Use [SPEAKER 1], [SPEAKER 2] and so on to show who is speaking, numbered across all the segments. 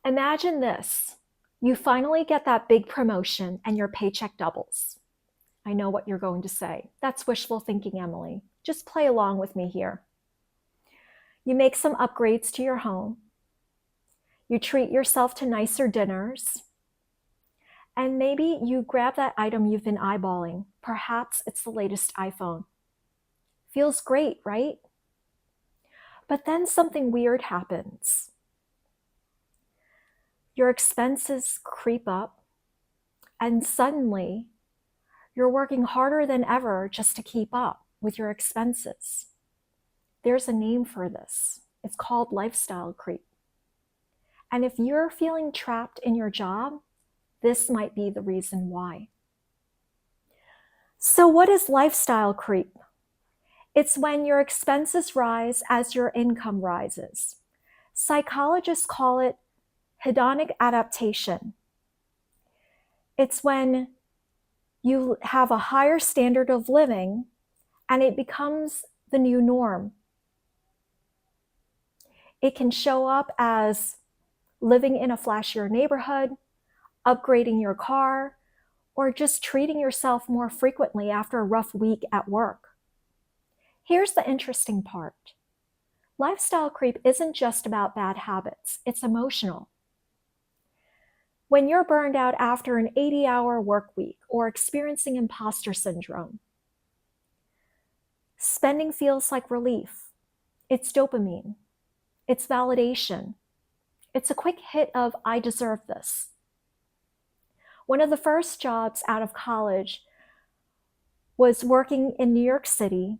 [SPEAKER 1] Imagine this. You finally get that big promotion and your paycheck doubles. I know what you're going to say. That's wishful thinking, Emily. Just play along with me here. You make some upgrades to your home. You treat yourself to nicer dinners. And maybe you grab that item you've been eyeballing. Perhaps it's the latest iPhone. Feels great, right? But then something weird happens. Your expenses creep up, and suddenly you're working harder than ever just to keep up with your expenses. There's a name for this. It's called lifestyle creep. And if you're feeling trapped in your job, this might be the reason why. So what is lifestyle creep? It's when your expenses rise as your income rises. Psychologists call it hedonic adaptation. It's when you have a higher standard of living and it becomes the new norm. It can show up as living in a flashier neighborhood, upgrading your car, or just treating yourself more frequently after a rough week at work. Here's the interesting part. Lifestyle creep isn't just about bad habits, it's emotional. When you're burned out after an 80-hour work week or experiencing imposter syndrome, spending feels like relief. It's dopamine. It's validation. It's a quick hit of, I deserve this. One of the first jobs out of college was working in New York City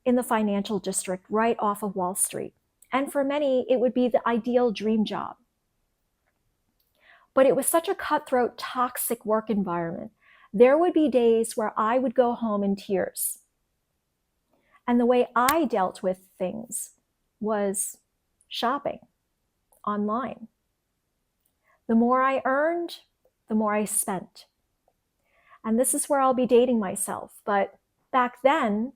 [SPEAKER 1] in the financial district right off of Wall Street. And for many, it would be the ideal dream job. But it was such a cutthroat, toxic work environment. There would be days where I would go home in tears. And the way I dealt with things was shopping online. The more I earned, the more I spent. And this is where I'll be dating myself. But back then,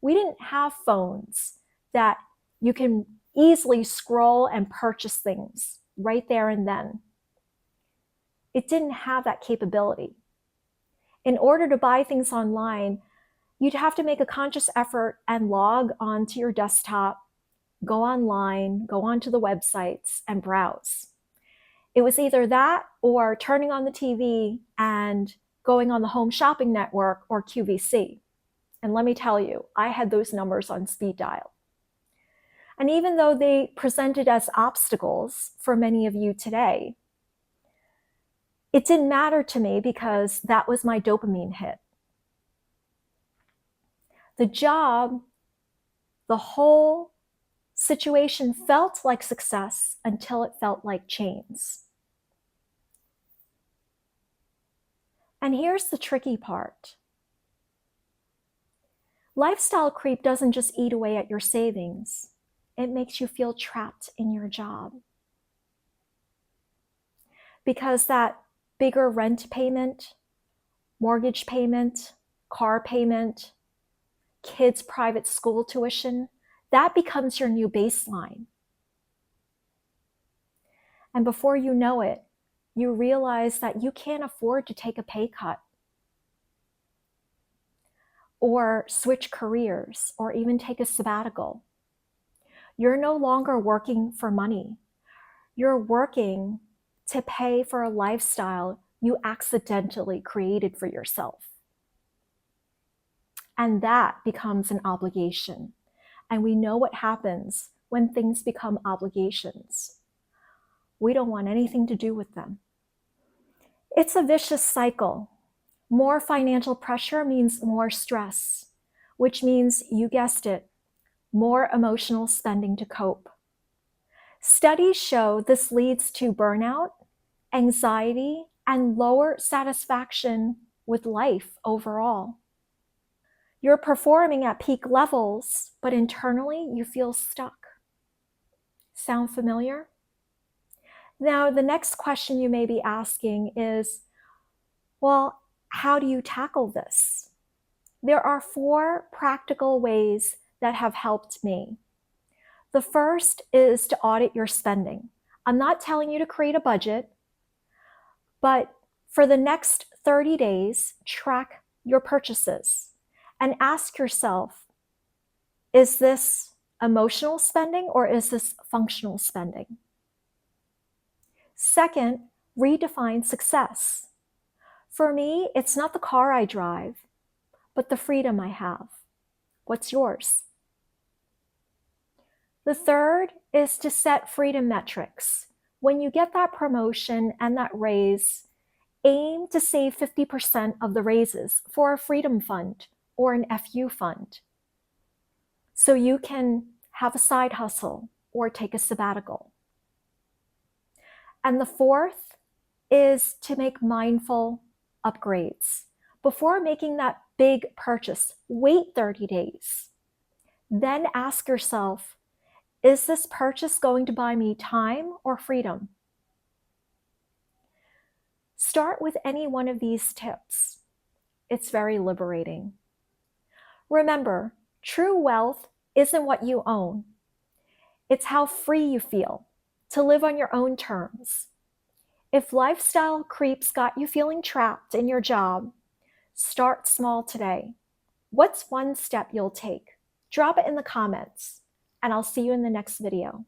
[SPEAKER 1] we didn't have phones that you can easily scroll and purchase things right there and then. It didn't have that capability. In order to buy things online, you'd have to make a conscious effort and log onto your desktop, go online, go onto the websites and browse. It was either that or turning on the TV and going on the Home Shopping Network or QVC. And let me tell you, I had those numbers on speed dial. And even though they presented as obstacles for many of you today, it didn't matter to me because that was my dopamine hit. The job, the whole situation felt like success until it felt like chains. And here's the tricky part. Lifestyle creep doesn't just eat away at your savings. It makes you feel trapped in your job. Because that bigger rent payment, mortgage payment, car payment, kids' private school tuition, that becomes your new baseline. And before you know it, you realize that you can't afford to take a pay cut or switch careers or even take a sabbatical. You're no longer working for money. You're working to pay for a lifestyle you accidentally created for yourself. And that becomes an obligation. And we know what happens when things become obligations. We don't want anything to do with them. It's a vicious cycle. More financial pressure means more stress, which means, you guessed it, more emotional spending to cope. Studies show this leads to burnout, anxiety, and lower satisfaction with life overall. You're performing at peak levels, but internally you feel stuck. Sound familiar? Now, the next question you may be asking is, well, how do you tackle this? There are 4 practical ways that have helped me. The first is to audit your spending. I'm not telling you to create a budget, but for the next 30 days, track your purchases and ask yourself, is this emotional spending or is this functional spending? Second, redefine success. For me, it's not the car I drive, but the freedom I have. What's yours? The third is to set freedom metrics. When you get that promotion and that raise, aim to save 50% of the raises for a freedom fund or an FU fund, so you can have a side hustle or take a sabbatical. And the fourth is to make mindful upgrades. Before making that big purchase, wait 30 days. Then ask yourself, is this purchase going to buy me time or freedom? Start with any one of these tips. It's very liberating. Remember, true wealth isn't what you own. It's how free you feel to live on your own terms. If lifestyle creeps got you feeling trapped in your job, start small today. What's one step you'll take? Drop it in the comments, and I'll see you in the next video.